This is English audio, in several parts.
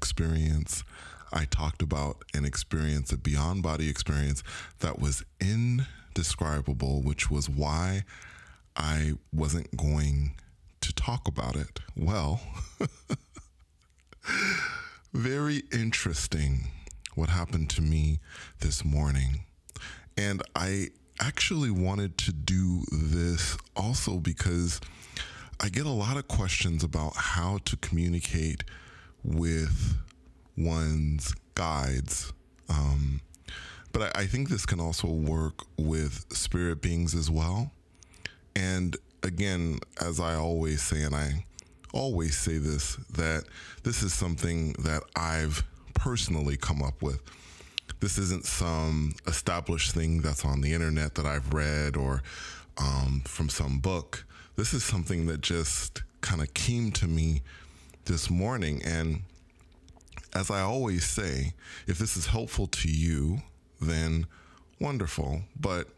experience, I talked about an experience, a beyond body experience that was indescribable, which was why I wasn't going to talk about it. Well, very interesting what happened to me this morning. And I actually wanted to do this also because I get a lot of questions about how to communicate with one's guides. But I think this can also work with spirit beings as well. And again, as I always say, and I always say this, that this is something that I've personally come up with. This isn't some established thing that's on the internet that I've read or from some book. This is something that just kind of came to me this morning. And as I always say, if this is helpful to you, then wonderful. But,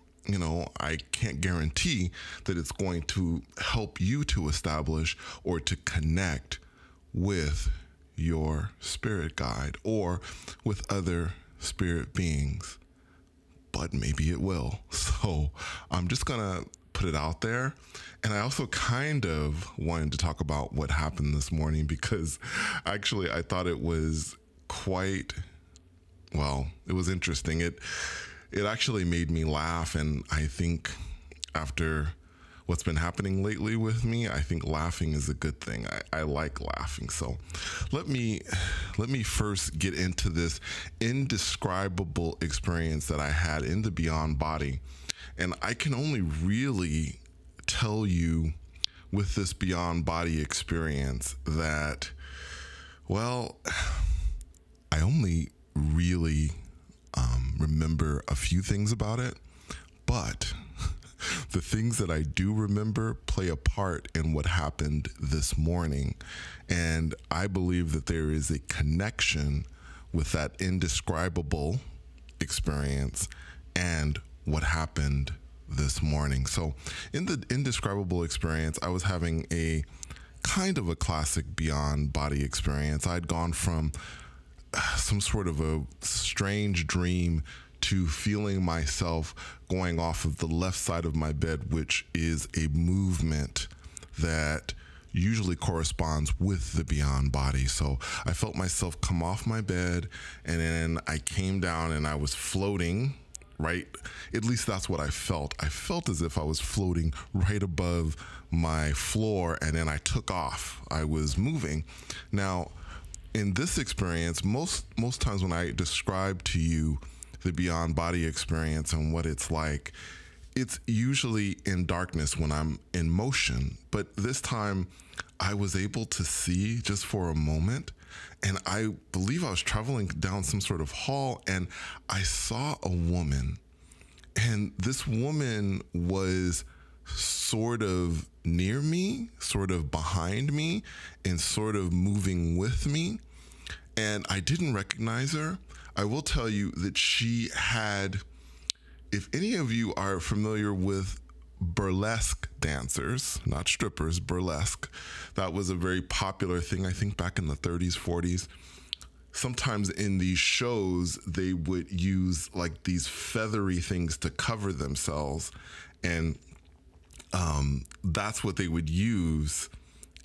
I can't guarantee that it's going to help you to establish or to connect with your spirit guide or with other spirit beings. But maybe it will. So I'm just going to put it out there. And I also kind of wanted to talk about what happened this morning because actually I thought it was it was interesting. It actually made me laugh. And I think after what's been happening lately with me, I think laughing is a good thing. I like laughing. So let me first get into this indescribable experience that I had in the beyond body. And I can only really tell you with this beyond body experience that, I only really remember a few things about it, but the things that I do remember play a part in what happened this morning. And I believe that there is a connection with that indescribable experience and what happened this morning. So in the indescribable experience, I was having a kind of a classic beyond body experience. I'd gone from some sort of a strange dream to feeling myself going off of the left side of my bed, which is a movement that usually corresponds with the beyond body. So I felt myself come off my bed, and then I came down and I was floating, right? At least that's what I felt. I felt as if I was floating right above my floor, and then I took off. I was moving. Now, in this experience, most times when I describe to you the beyond body experience and what it's like, it's usually in darkness when I'm in motion. But this time I was able to see just for a moment, and I believe I was traveling down some sort of hall, and I saw a woman, and this woman was sort of near me, sort of behind me, and sort of moving with me. And I didn't recognize her. I will tell you that she had, if any of you are familiar with burlesque dancers, not strippers, burlesque, that was a very popular thing, I think back in the 30s, 40s. Sometimes in these shows, they would use like these feathery things to cover themselves. And that's what they would use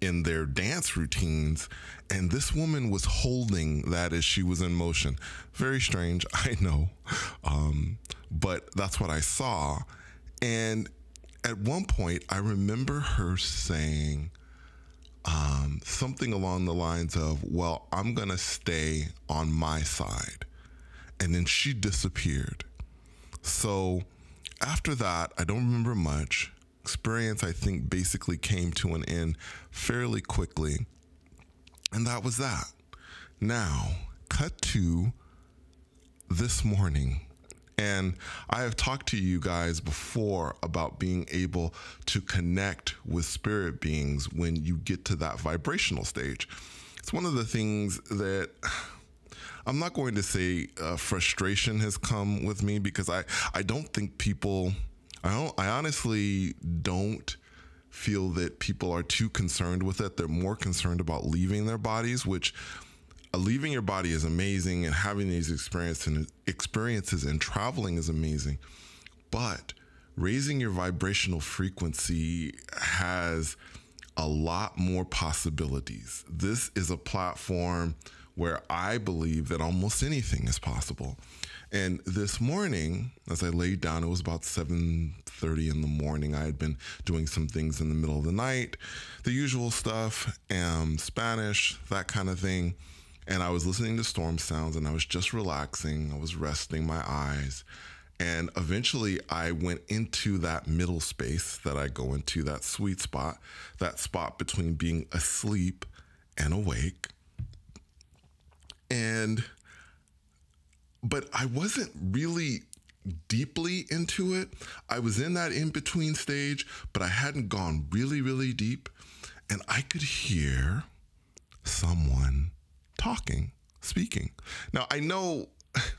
in their dance routines. And this woman was holding that as she was in motion. Very strange, I know. But that's what I saw. And at one point, I remember her saying something along the lines of, well, I'm going to stay on my side. And then she disappeared. So after that, I don't remember much. Experience, I think, basically came to an end fairly quickly. And that was that. Now, cut to this morning. And I have talked to you guys before about being able to connect with spirit beings when you get to that vibrational stage. It's one of the things that I'm not going to say frustration has come with me, because I don't think people, I honestly don't feel that people are too concerned with it. They're more concerned about leaving their bodies, which leaving your body is amazing, and having these experiences and traveling is amazing. But raising your vibrational frequency has a lot more possibilities. This is a platform where I believe that almost anything is possible. And this morning, as I laid down, it was about 7:30 in the morning. I had been doing some things in the middle of the night, the usual stuff, Spanish, that kind of thing. And I was listening to storm sounds, and I was just relaxing. I was resting my eyes. And eventually I went into that middle space that I go into, that sweet spot, that spot between being asleep and awake. But I wasn't really deeply into it. I was in that in-between stage, but I hadn't gone really, really deep. And I could hear someone talking, speaking. Now, I know,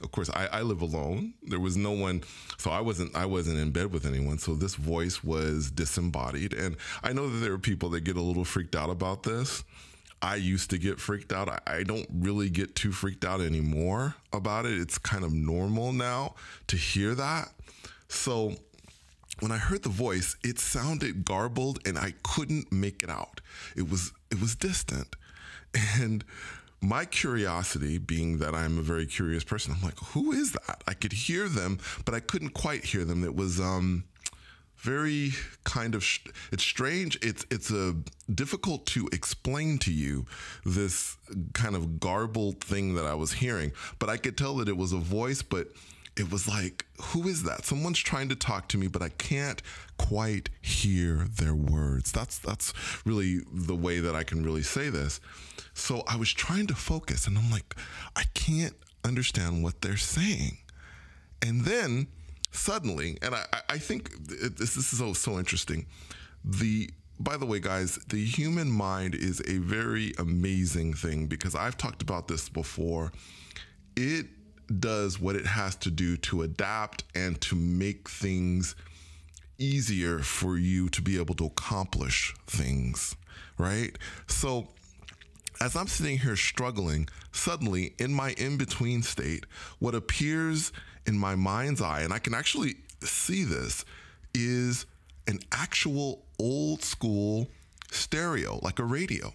of course, I live alone. There was no one, so I wasn't in bed with anyone. So this voice was disembodied. And I know that there are people that get a little freaked out about this. I used to get freaked out. I don't really get too freaked out anymore about it. It's kind of normal now to hear that. So when I heard the voice, it sounded garbled and I couldn't make it out. It was distant. And my curiosity, being that I'm a very curious person, I'm like, who is that? I could hear them, but I couldn't quite hear them. It was very kind of, it's strange. It's difficult to explain to you, this kind of garbled thing that I was hearing, but I could tell that it was a voice, but it was like, who is that? Someone's trying to talk to me, but I can't quite hear their words. That's really the way that I can really say this. So I was trying to focus, and I'm like, I can't understand what they're saying. And then suddenly, and I think this is so interesting. By the way, guys, the human mind is a very amazing thing, because I've talked about this before. It does what it has to do to adapt and to make things easier for you to be able to accomplish things, right? So as I'm sitting here struggling, suddenly in my in-between state, what appears in my mind's eye, and I can actually see this, is an actual old school stereo, like a radio.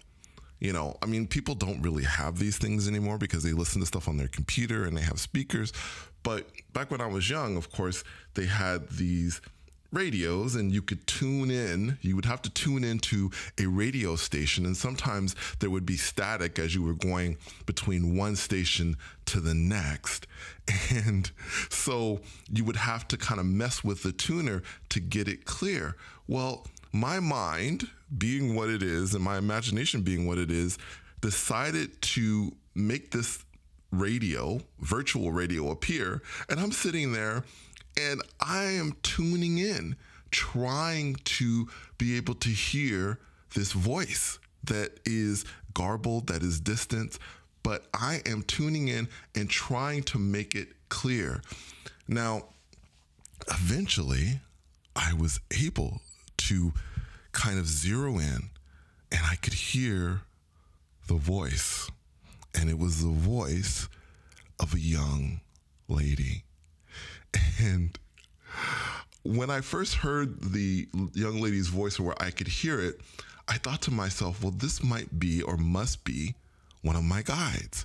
You know, I mean, people don't really have these things anymore because they listen to stuff on their computer and they have speakers. But back when I was young, of course, they had these radios, and you could tune in. You would have to tune into a radio station, and sometimes there would be static as you were going between one station to the next. And so you would have to kind of mess with the tuner to get it clear. Well, my mind, being what it is, and my imagination being what it is, decided to make this radio, virtual radio, appear. And I'm sitting there and I am tuning in, trying to be able to hear this voice that is garbled, that is distant, but I am tuning in and trying to make it clear. Now, eventually, I was able to kind of zero in, and I could hear the voice, and it was the voice of a young lady. And when I first heard the young lady's voice, or where I could hear it, I thought to myself, well, this might be or must be one of my guides.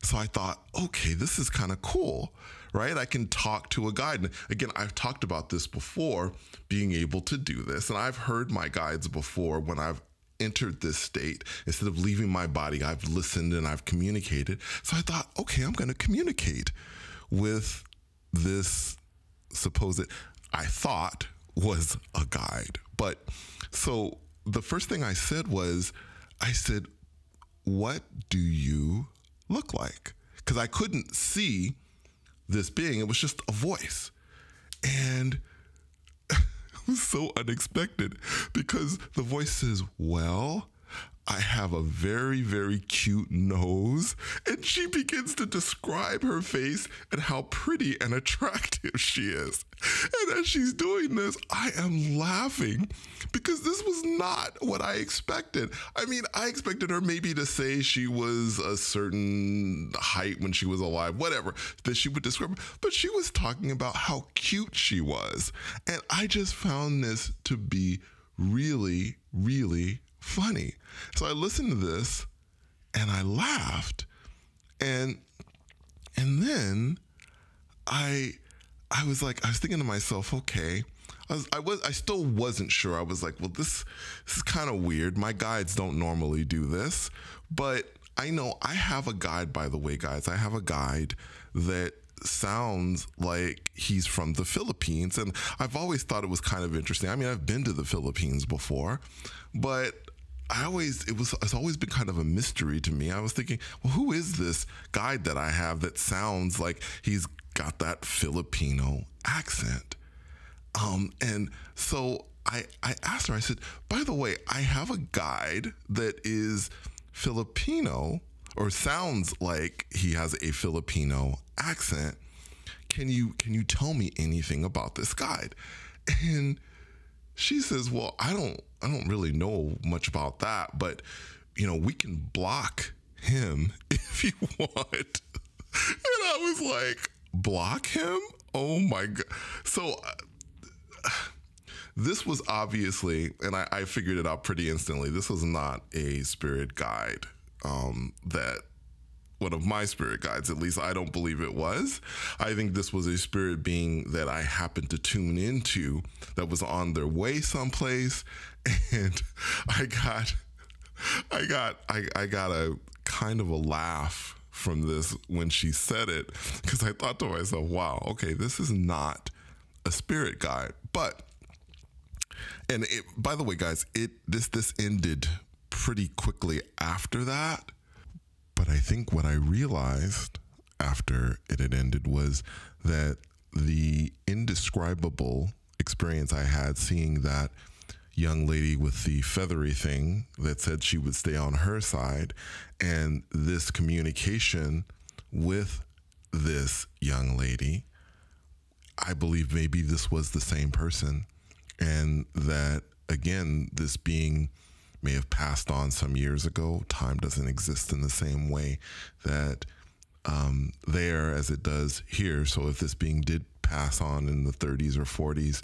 So I thought, okay, this is kind of cool, right? I can talk to a guide. And again, I've talked about this before, being able to do this. And I've heard my guides before when I've entered this state. Instead of leaving my body, I've listened and I've communicated. So I thought, okay, I'm going to communicate with this supposed, I thought was a guide. But so the first thing I said was, I said, what do you look like? Because I couldn't see this being. It was just a voice. And it was so unexpected, because the voice says, well, I have a very, very cute nose. And she begins to describe her face and how pretty and attractive she is. And as she's doing this, I am laughing because this was not what I expected. I mean, I expected her maybe to say she was a certain height when she was alive, whatever, that she would describe, but she was talking about how cute she was. And I just found this to be really, really funny. So I listened to this and I laughed. And then I was thinking to myself, okay, I still wasn't sure. I was like, well, this is kind of weird. My guides don't normally do this, but I know I have a guide, by the way, guys. I have a guide that sounds like he's from the Philippines. And I've always thought it was kind of interesting. I mean, I've been to the Philippines before, but it's always been kind of a mystery to me. I was thinking, well, who is this guide that I have that sounds like he's got that Filipino accent? And so I asked her, I said, by the way, I have a guide that is Filipino or sounds like he has a Filipino accent. Can you tell me anything about this guide? And she says, well, I don't really know much about that, but we can block him if you want. And I was like, block him? Oh my God. So this was obviously, and I figured it out pretty instantly, this was not a spirit guide that one of my spirit guides, at least I don't believe it was. I think this was a spirit being that I happened to tune into that was on their way someplace. And I got a kind of a laugh from this when she said it, because I thought to myself, wow, okay, this is not a spirit guide. By the way, guys, this ended pretty quickly after that. But I think what I realized after it had ended was that the indescribable experience I had seeing that young lady with the feathery thing that said she would stay on her side, and this communication with this young lady, I believe maybe this was the same person, and that, again, this being may have passed on some years ago. Time doesn't exist in the same way that there as it does here. So if this being did pass on in the 30s or 40s,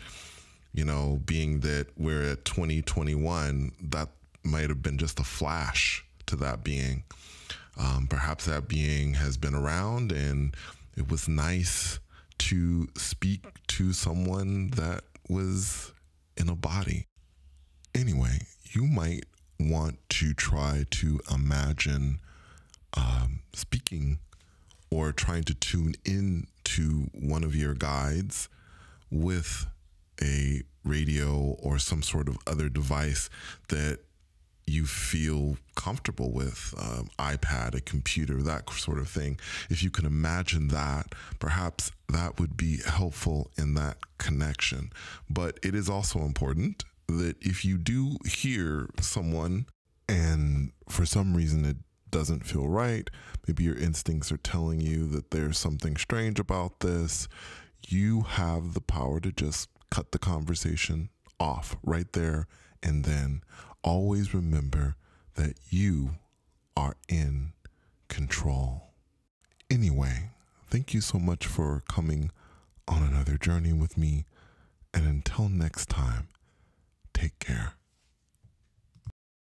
being that we're at 2021, that might have been just a flash to that being. Perhaps that being has been around and it was nice to speak to someone that was in a body. Anyway, you might want to try to imagine speaking or trying to tune in to one of your guides with a radio or some sort of other device that you feel comfortable with, iPad, a computer, that sort of thing. If you can imagine that, perhaps that would be helpful in that connection. But it is also important that if you do hear someone and for some reason it doesn't feel right, maybe your instincts are telling you that there's something strange about this, you have the power to just cut the conversation off right there and then. Always remember that you are in control. Anyway, thank you so much for coming on another journey with me. And until next time, take care.